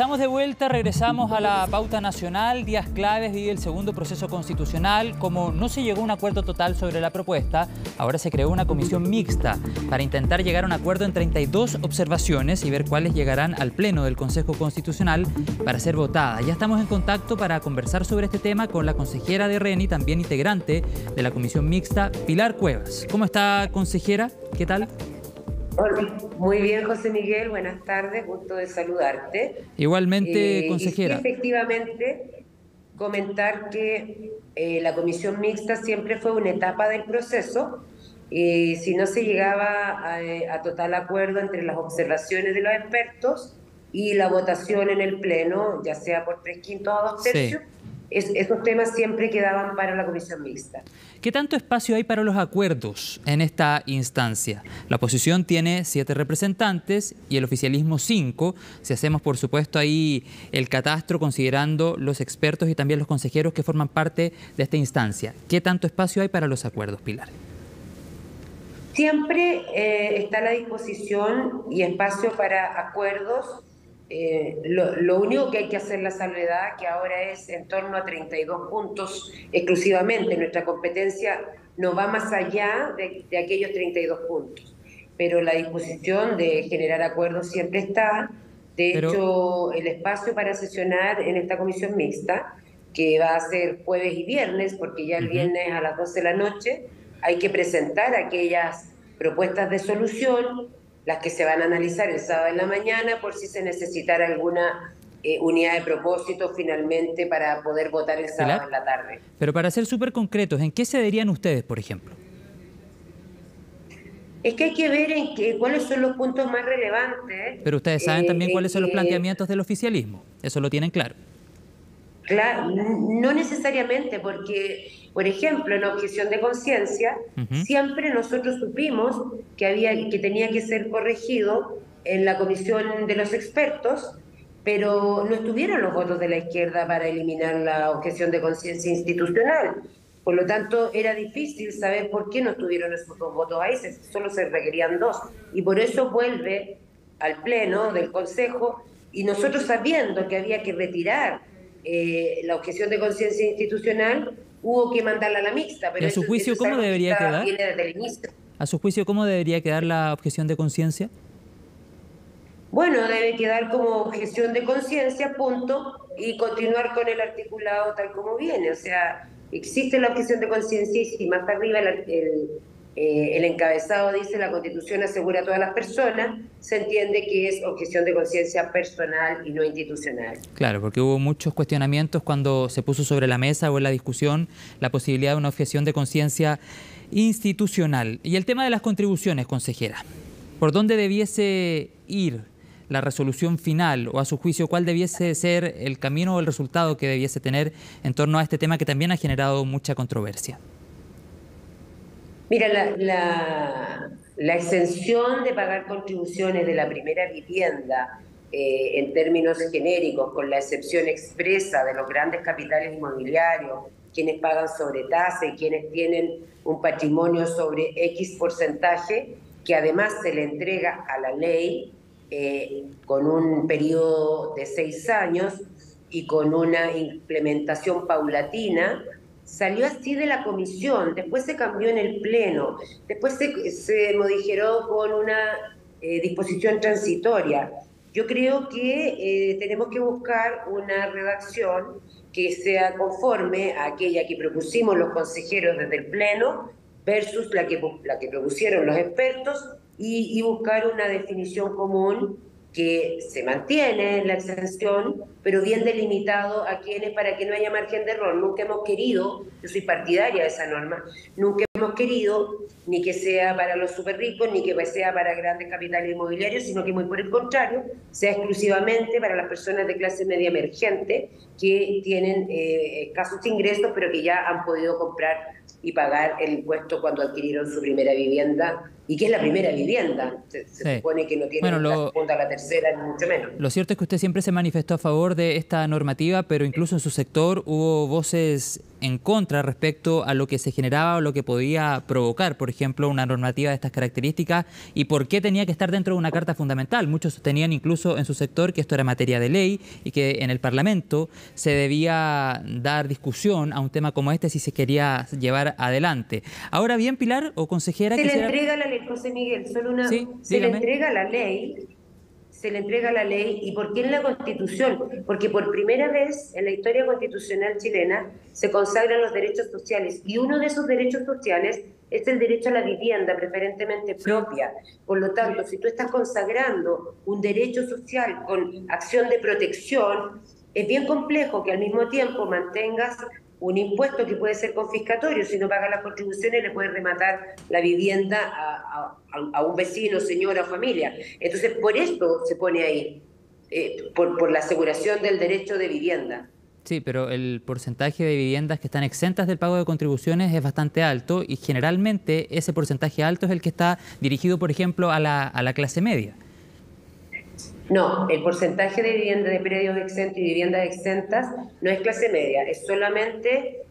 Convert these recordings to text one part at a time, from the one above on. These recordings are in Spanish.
Estamos de vuelta, regresamos a la pauta nacional. Días claves vive el segundo proceso constitucional. Como no se llegó a un acuerdo total sobre la propuesta, ahora se creó una comisión mixta para intentar llegar a un acuerdo en 32 observaciones y ver cuáles llegarán al Pleno del Consejo Constitucional para ser votadas. Ya estamos en contacto para conversar sobre este tema con la consejera de RENI, también integrante de la comisión mixta, Pilar Cuevas. ¿Cómo está, consejera? ¿Qué tal? Hola, muy bien, José Miguel, buenas tardes, gusto de saludarte. Igualmente, consejera. Y sí, efectivamente, comentar que la comisión mixta siempre fue una etapa del proceso y si no se llegaba a total acuerdo entre las observaciones de los expertos y la votación en el Pleno, ya sea por 3/5 o 2/3, esos temas siempre quedaban para la comisión mixta. ¿Qué tanto espacio hay para los acuerdos en esta instancia? La oposición tiene 7 representantes y el oficialismo 5. Si hacemos, por supuesto, ahí el catastro considerando los expertos y también los consejeros que forman parte de esta instancia. ¿Qué tanto espacio hay para los acuerdos, Pilar? Siempre está a la disposición y espacio para acuerdos. Lo único que hay que hacer la salvedad, que ahora es en torno a 32 puntos exclusivamente. Nuestra competencia no va más allá de aquellos 32 puntos, pero la disposición de generar acuerdos siempre está. De hecho, el espacio para sesionar en esta comisión mixta, que va a ser jueves y viernes, porque ya el viernes a las 12 de la noche hay que presentar aquellas propuestas de solución, las que se van a analizar el sábado en la mañana, por si se necesitara alguna unidad de propósito finalmente para poder votar el sábado en la tarde. Pero para ser súper concretos, ¿en qué cederían ustedes, por ejemplo? Es que hay que ver cuáles son los puntos más relevantes. Pero ustedes saben también cuáles son los planteamientos del oficialismo. Eso lo tienen claro. Claro, no necesariamente, porque, por ejemplo, en la objeción de conciencia, siempre nosotros supimos que tenía que ser corregido en la comisión de los expertos, pero no estuvieron los votos de la izquierda para eliminar la objeción de conciencia institucional. Por lo tanto, era difícil saber por qué no estuvieron esos 2 votos ahí, solo se requerían 2. Y por eso vuelve al Pleno del Consejo, y nosotros sabiendo que había que retirar la objeción de conciencia institucional, hubo que mandarla a la mixta. Pero ¿y a su juicio cómo debería quedar? Viene desde el inicio. ¿A su juicio cómo debería quedar la objeción de conciencia? Bueno, debe quedar como objeción de conciencia, punto, y continuar con el articulado tal como viene. O sea, existe la objeción de conciencia y si más arriba el encabezado dice la Constitución asegura a todas las personas, se entiende que es objeción de conciencia personal y no institucional. Claro, porque hubo muchos cuestionamientos cuando se puso sobre la mesa o en la discusión la posibilidad de una objeción de conciencia institucional. Y el tema de las contribuciones, consejera, ¿por dónde debiese ir la resolución final o a su juicio cuál debiese ser el camino o el resultado que debiese tener en torno a este tema que también ha generado mucha controversia? Mira, la exención de pagar contribuciones de la primera vivienda en términos genéricos, con la excepción expresa de los grandes capitales inmobiliarios, quienes pagan sobre tasa y quienes tienen un patrimonio sobre X porcentaje, que además se le entrega a la ley con un periodo de 6 años y con una implementación paulatina, salió así de la comisión, después se cambió en el Pleno, después se modificó con una disposición transitoria. Yo creo que tenemos que buscar una redacción que sea conforme a aquella que propusimos los consejeros desde el Pleno versus la que propusieron los expertos y buscar una definición común que se mantiene en la exención, pero bien delimitado a quienes, para que no haya margen de error. Nunca hemos querido, yo soy partidaria de esa norma, nunca hemos querido ni que sea para los súper ricos, ni que sea para grandes capitales inmobiliarios, sino que muy por el contrario, sea exclusivamente para las personas de clase media emergente que tienen escasos ingresos, pero que ya han podido comprar y pagar el impuesto cuando adquirieron su primera vivienda, y que es la primera vivienda. Se supone que no tiene la segunda, la tercera, ni mucho menos. Lo cierto es que usted siempre se manifestó a favor de esta normativa, pero incluso en su sector hubo voces en contra respecto a lo que se generaba o lo que podía provocar, por ejemplo, una normativa de estas características y por qué tenía que estar dentro de una carta fundamental. Muchos sostenían incluso en su sector que esto era materia de ley y que en el Parlamento se debía dar discusión a un tema como este si se quería llevar adelante. Ahora bien, Pilar o consejera... Se le entrega la ley, José Miguel, Sí, se le dígame. entrega la ley. Se le entrega la ley. ¿Y por qué en la Constitución? Porque por primera vez en la historia constitucional chilena se consagran los derechos sociales y uno de esos derechos sociales es el derecho a la vivienda preferentemente propia. Por lo tanto, si tú estás consagrando un derecho social con acción de protección, es bien complejo que al mismo tiempo mantengas un impuesto que puede ser confiscatorio. Si no paga las contribuciones le puede rematar la vivienda a un vecino, señora o familia. Entonces, por esto se pone ahí, por la aseguración del derecho de vivienda. Sí, pero el porcentaje de viviendas que están exentas del pago de contribuciones es bastante alto y generalmente ese porcentaje alto es el que está dirigido, por ejemplo, a la clase media. No, el porcentaje de vivienda de predios exentos y viviendas exentas no es clase media, es solamente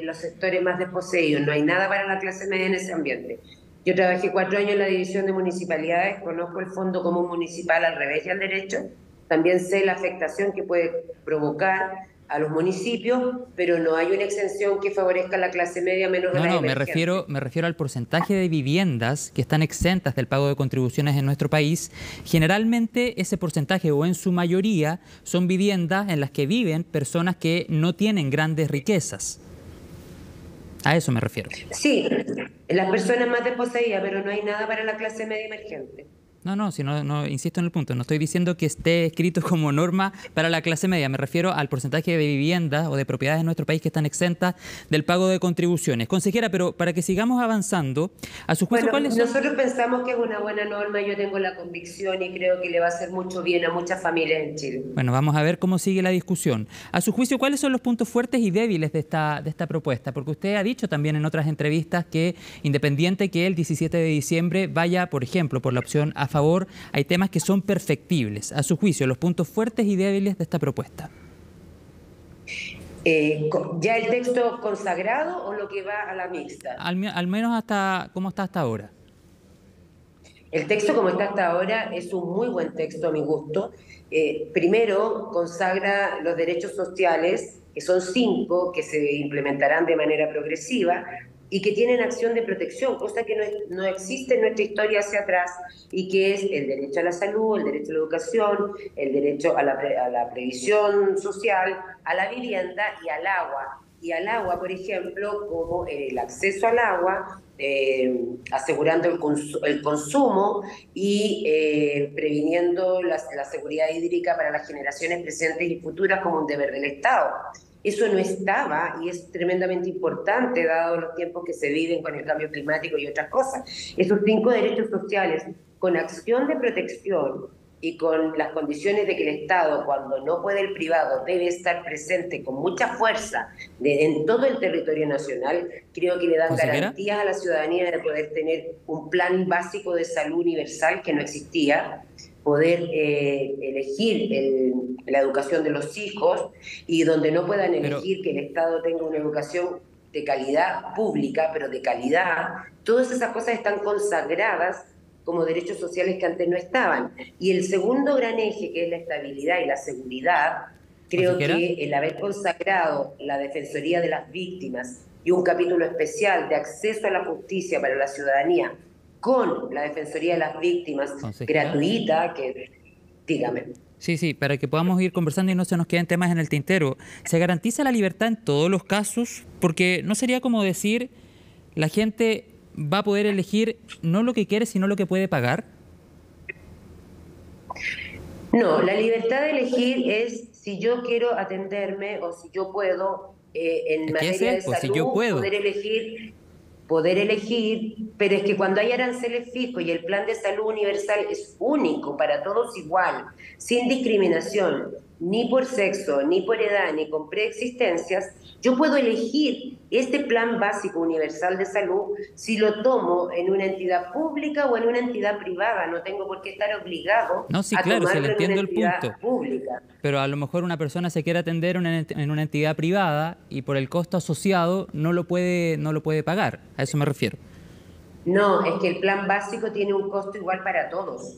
los sectores más desposeídos. No hay nada para la clase media en ese ambiente. Yo trabajé 4 años en la división de municipalidades, conozco el Fondo Común Municipal al revés y al derecho, también sé la afectación que puede provocar a los municipios, pero no hay una exención que favorezca a la clase media menos a la emergente. Me refiero al porcentaje de viviendas que están exentas del pago de contribuciones en nuestro país. Generalmente ese porcentaje o en su mayoría son viviendas en las que viven personas que no tienen grandes riquezas. A eso me refiero. Sí, las personas más desposeídas, pero no hay nada para la clase media emergente. No, si no, insisto en el punto, no estoy diciendo que esté escrito como norma para la clase media, me refiero al porcentaje de viviendas o de propiedades en nuestro país que están exentas del pago de contribuciones. Consejera, pero para que sigamos avanzando, a su juicio, Bueno, ¿cuáles son? nosotros pensamos que es una buena norma, yo tengo la convicción y creo que le va a hacer mucho bien a muchas familias en Chile. Bueno, vamos a ver cómo sigue la discusión. A su juicio, ¿cuáles son los puntos fuertes y débiles de esta propuesta? Porque usted ha dicho también en otras entrevistas que, independiente que el 17 de diciembre vaya, por ejemplo, por la opción a favor, hay temas que son perfectibles. A su juicio, los puntos fuertes y débiles de esta propuesta. ¿Ya el texto consagrado o lo que va a la mixta? Al menos hasta cómo está hasta ahora. El texto como está hasta ahora es un muy buen texto a mi gusto. Primero, consagra los derechos sociales, que son 5, que se implementarán de manera progresiva y que tienen acción de protección, cosa que no existe en nuestra historia hacia atrás, y que es el derecho a la salud, el derecho a la educación, el derecho a la previsión social, a la vivienda y al agua. Y al agua, por ejemplo, como el acceso al agua, asegurando el consumo y previniendo la seguridad hídrica para las generaciones presentes y futuras como un deber del Estado. Eso no estaba y es tremendamente importante dado los tiempos que se viven con el cambio climático y otras cosas. Esos 5 derechos sociales con acción de protección y con las condiciones de que el Estado, cuando no puede el privado, debe estar presente con mucha fuerza en todo el territorio nacional, creo que le dan garantías a la ciudadanía de poder tener un plan básico de salud universal que no existía, poder elegir la educación de los hijos y donde no puedan elegir que el Estado tenga una educación de calidad pública, pero de calidad. Todas esas cosas están consagradas como derechos sociales que antes no estaban. Y el segundo gran eje, que es la estabilidad y la seguridad, creo que el haber consagrado la Defensoría de las Víctimas y un capítulo especial de acceso a la justicia para la ciudadanía con la Defensoría de las Víctimas gratuita, que, dígame. Sí, para que podamos ir conversando y no se nos queden temas en el tintero. ¿Se garantiza la libertad en todos los casos? Porque no sería como decir, la gente va a poder elegir no lo que quiere, sino lo que puede pagar. No, la libertad de elegir es si yo quiero atenderme o si yo puedo, en materia de salud, si yo puedo poder elegir, pero es que cuando hay aranceles fijos y el plan de salud universal es único para todos igual, sin discriminación, ni por sexo, ni por edad, ni con preexistencias, yo puedo elegir este plan básico universal de salud si lo tomo en una entidad pública o en una entidad privada. No tengo por qué estar obligado No, sí, a claro, sí, le tomarlo en una entiendo el entidad punto. pública. Pero a lo mejor una persona se quiere atender en una entidad privada y por el costo asociado no lo puede pagar. A eso me refiero. No, es que el plan básico tiene un costo igual para todos.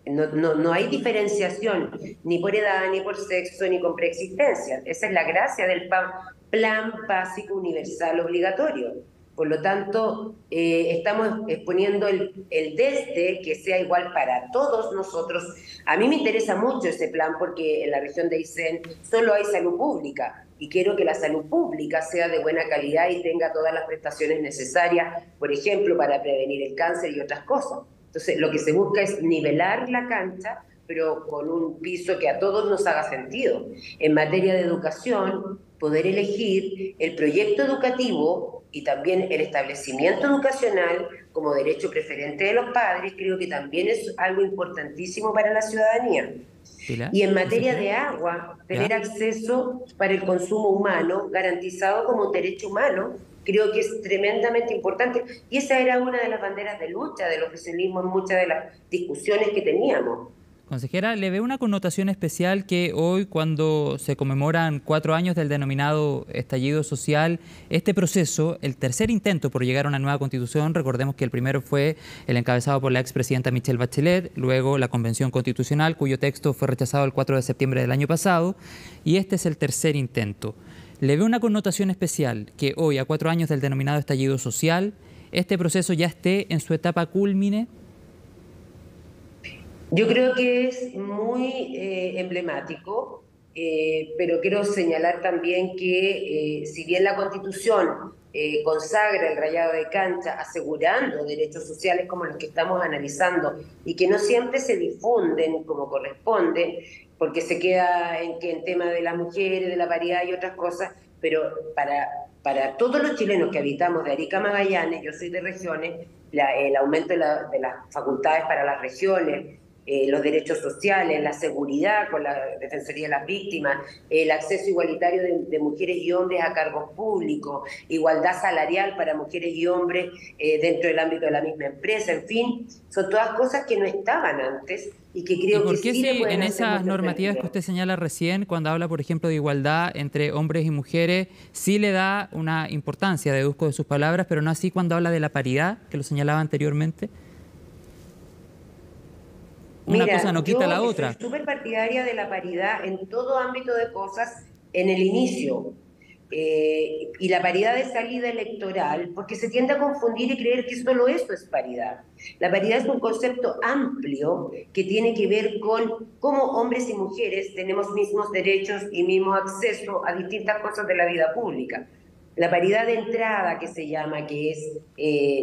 No hay diferenciación ni por edad, ni por sexo, ni con preexistencia. Esa es la gracia del plan básico universal obligatorio. Por lo tanto, estamos exponiendo el desde que sea igual para todos nosotros. A mí me interesa mucho ese plan porque en la región de Aysén solo hay salud pública y quiero que la salud pública sea de buena calidad y tenga todas las prestaciones necesarias, por ejemplo, para prevenir el cáncer y otras cosas. Entonces, lo que se busca es nivelar la cancha, pero con un piso que a todos nos haga sentido. En materia de educación, poder elegir el proyecto educativo y también el establecimiento educacional como derecho preferente de los padres, creo que también es algo importantísimo para la ciudadanía. Pilar, Y en materia consejera. de agua, tener ¿Ya? acceso para el consumo humano, garantizado como un derecho humano, creo que es tremendamente importante. Y esa era una de las banderas de lucha del oficialismo en muchas de las discusiones que teníamos. Consejera, le veo una connotación especial que hoy, cuando se conmemoran 4 años del denominado estallido social, este proceso, el tercer intento por llegar a una nueva constitución, recordemos que el primero fue el encabezado por la expresidenta Michelle Bachelet, luego la Convención Constitucional, cuyo texto fue rechazado el 4 de septiembre del año pasado, y este es el tercer intento. Le veo una connotación especial que hoy, a 4 años del denominado estallido social, este proceso ya esté en su etapa cúlmine. Yo creo que es muy emblemático, pero quiero señalar también que si bien la Constitución consagra el rayado de cancha asegurando derechos sociales como los que estamos analizando y que no siempre se difunden como corresponde, porque se queda en que en tema de las mujeres, de la paridad y otras cosas, pero para todos los chilenos que habitamos de Arica a Magallanes, yo soy de regiones, el aumento de las facultades para las regiones, los derechos sociales, la seguridad con la Defensoría de las Víctimas, el acceso igualitario de mujeres y hombres a cargos públicos, igualdad salarial para mujeres y hombres dentro del ámbito de la misma empresa, en fin, son todas cosas que no estaban antes y que ¿Y creo que por qué sí le si pueden en hacer esas mucho normativas que sentido. usted señala recién, cuando habla, por ejemplo, de igualdad entre hombres y mujeres, sí le da una importancia, deduzco de sus palabras, pero no así cuando habla de la paridad, que lo señalaba anteriormente? Una cosa Mira, no quita yo la soy otra. súper partidaria de la paridad en todo ámbito de cosas en el inicio. Y la paridad de salida electoral, porque se tiende a confundir y creer que solo eso es paridad. La paridad es un concepto amplio que tiene que ver con cómo hombres y mujeres tenemos mismos derechos y mismo acceso a distintas cosas de la vida pública. La paridad de entrada que se llama, que es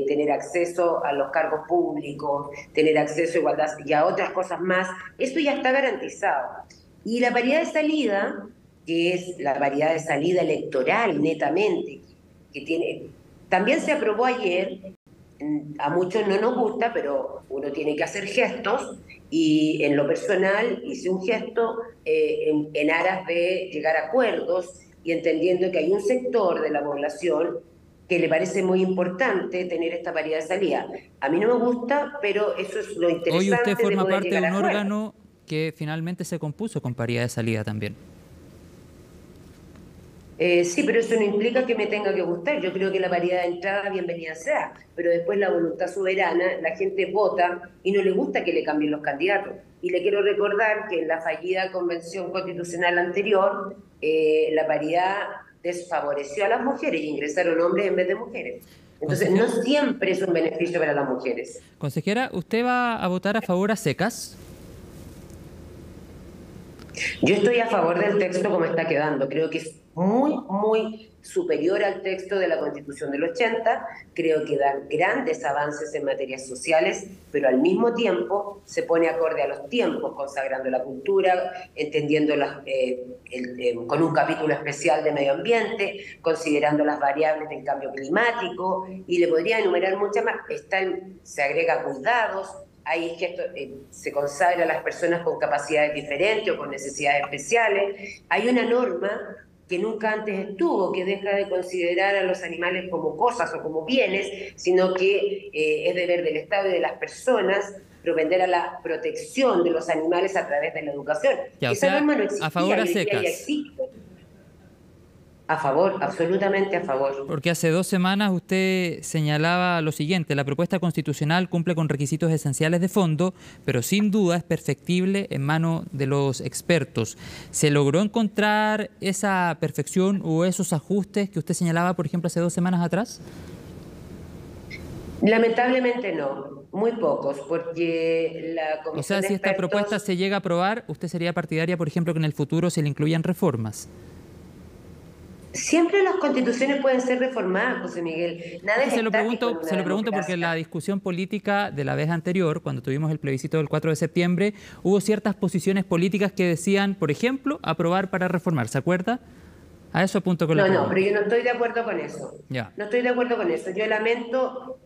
tener acceso a los cargos públicos, tener acceso a igualdad y a otras cosas más, eso ya está garantizado. Y la paridad de salida, que es la paridad de salida electoral netamente, que tiene, también se aprobó ayer, a muchos no nos gusta, pero uno tiene que hacer gestos y en lo personal hice un gesto en aras de llegar a acuerdos y entendiendo que hay un sector de la población que le parece muy importante tener esta paridad de salida. A mí no me gusta, pero eso es lo Hoy usted interesante de forma poder parte de llegar un a acuerdos. órgano que finalmente se compuso con paridad de salida también. Sí, pero eso no implica que me tenga que gustar. Yo creo que la paridad de entrada, bienvenida sea, pero después la voluntad soberana, la gente vota y no le gusta que le cambien los candidatos. Y le quiero recordar que en la fallida convención constitucional anterior, la paridad desfavoreció a las mujeres y ingresaron hombres en vez de mujeres. Entonces, no Consejera, siempre es un beneficio para las mujeres. consejera, ¿usted va a votar a favor a secas? Yo estoy a favor del texto como está quedando. Creo que es muy, muy superior al texto de la Constitución del 80. Creo que da grandes avances en materias sociales, pero al mismo tiempo se pone acorde a los tiempos, consagrando la cultura, entendiendo con un capítulo especial de medio ambiente, considerando las variables del cambio climático, y le podría enumerar muchas más. Se agrega cuidados. hay gestos, se consagra a las personas con capacidades diferentes o con necesidades especiales. Hay una norma que nunca antes estuvo, que deja de considerar a los animales como cosas o como bienes, sino que es deber del Estado y de las personas propender a la protección de los animales a través de la educación. Ya, Esa norma no existía, a favor a y hoy día secas. ya existe. A favor, absolutamente a favor. Porque hace 2 semanas usted señalaba lo siguiente: la propuesta constitucional cumple con requisitos esenciales de fondo, pero sin duda es perfectible en manos de los expertos. ¿Se logró encontrar esa perfección o esos ajustes que usted señalaba, por ejemplo, hace 2 semanas atrás? Lamentablemente no, muy pocos, porque la comisión O sea, de si esta expertos... propuesta se llega a aprobar, ¿usted sería partidaria, por ejemplo, que en el futuro se le incluyan reformas? Siempre las constituciones pueden ser reformadas, José Miguel. Nada es Se lo estático en pregunto, una se lo pregunto porque en la democracia. discusión política de la vez anterior, cuando tuvimos el plebiscito del 4 de septiembre, hubo ciertas posiciones políticas que decían, por ejemplo, aprobar para reformar. ¿Se acuerda? A eso apunto con la No, pregunta. pero yo no estoy de acuerdo con eso. Ya. No estoy de acuerdo con eso. Yo lamento,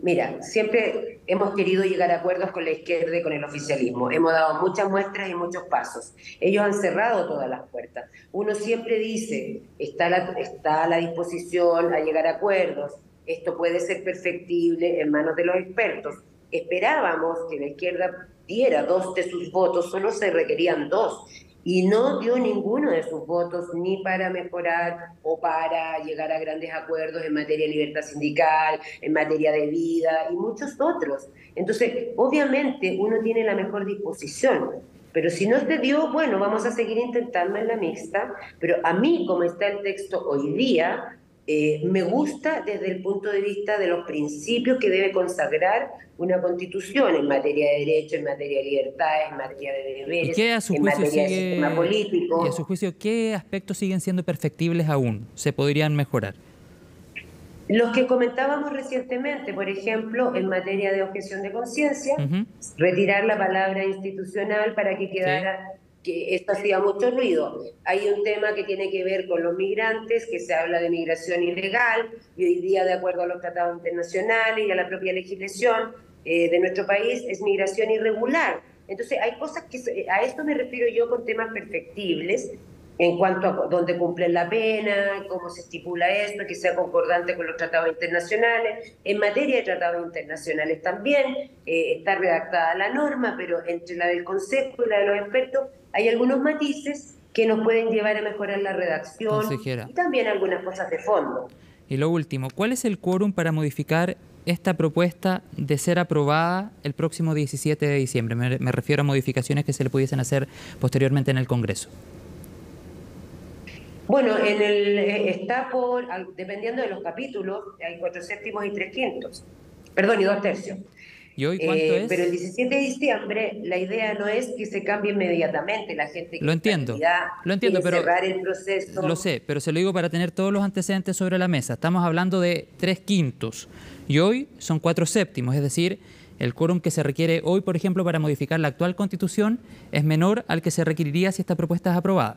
mira, siempre hemos querido llegar a acuerdos con la izquierda y con el oficialismo. Hemos dado muchas muestras y muchos pasos. Ellos han cerrado todas las puertas. Uno siempre dice, está a la disposición a llegar a acuerdos. Esto puede ser perfectible en manos de los expertos. Esperábamos que la izquierda diera 2 de sus votos, solo se requerían 2. Y no dio ninguno de sus votos ni para mejorar o para llegar a grandes acuerdos en materia de libertad sindical, en materia de vida y muchos otros. Entonces, obviamente uno tiene la mejor disposición, pero si no se dio, bueno, vamos a seguir intentando en la mixta, pero a mí, como está el texto hoy día, me gusta desde el punto de vista de los principios que debe consagrar una constitución en materia de derechos, en materia de libertades, en materia de deberes, ¿Y qué a su en juicio materia de sistema político. y a su juicio qué aspectos siguen siendo perfectibles aún? ¿Se podrían mejorar? Los que comentábamos recientemente, por ejemplo, en materia de objeción de conciencia, retirar la palabra institucional para que quedara, que esto hacía mucho ruido. Hay un tema que tiene que ver con los migrantes, que se habla de migración ilegal, y hoy día, de acuerdo a los tratados internacionales y a la propia legislación de nuestro país, es migración irregular. Entonces, hay cosas que, a esto me refiero yo con temas perfectibles, en cuanto a dónde cumplen la pena, cómo se estipula esto, que sea concordante con los tratados internacionales. En materia de tratados internacionales también está redactada la norma, pero entre la del Consejo y la de los expertos hay algunos matices que nos pueden llevar a mejorar la redacción, consejera, y también algunas cosas de fondo. Y lo último, ¿cuál es el quórum para modificar esta propuesta de ser aprobada el próximo 17 de diciembre? Me refiero a modificaciones que se le pudiesen hacer posteriormente en el Congreso. Bueno, está dependiendo de los capítulos, hay 4/7 y 3/5. Perdón, y 2/3. ¿Y hoy cuánto es? Pero el 17 de diciembre la idea no es que se cambie inmediatamente. La gente que lo entiendo, pero cerrar el proceso. Lo sé, pero se lo digo para tener todos los antecedentes sobre la mesa. Estamos hablando de 3/5 y hoy son 4/7, es decir, el quórum que se requiere hoy, por ejemplo, para modificar la actual Constitución es menor al que se requeriría si esta propuesta es aprobada.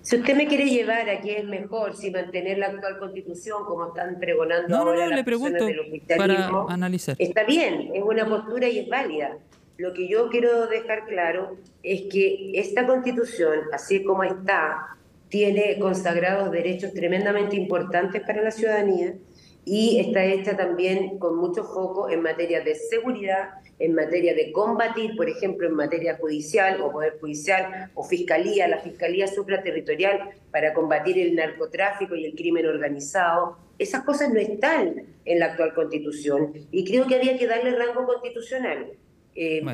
Si usted me quiere llevar a qué es mejor, si mantener la actual Constitución, como están pregonando ahora las le pregunto personas del oficialismo, para analizar. Está bien, es una postura y es válida. Lo que yo quiero dejar claro es que esta Constitución, así como está, tiene consagrados derechos tremendamente importantes para la ciudadanía y está hecha también con mucho foco en materia de seguridad, en materia de combatir, por ejemplo, en materia judicial o poder judicial o fiscalía, la fiscalía supraterritorial para combatir el narcotráfico y el crimen organizado. Esas cosas no están en la actual Constitución y creo que había que darle rango constitucional.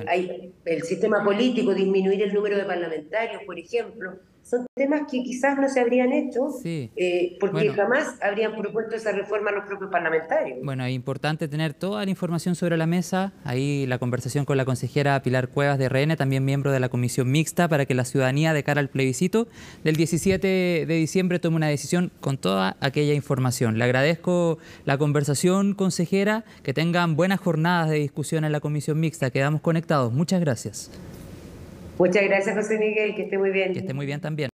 Hay el sistema político, disminuir el número de parlamentarios, por ejemplo, son temas que quizás no se habrían hecho porque jamás habrían propuesto esa reforma a los propios parlamentarios. Bueno, es importante tener toda la información sobre la mesa. Ahí la conversación con la consejera Pilar Cuevas de RN, también miembro de la comisión mixta, para que la ciudadanía de cara al plebiscito del 17 de diciembre tome una decisión con toda aquella información. Le agradezco la conversación, consejera, que tengan buenas jornadas de discusión en la comisión mixta. Quedamos conectados. Muchas gracias. Muchas gracias, José Miguel, que esté muy bien. Que esté muy bien también.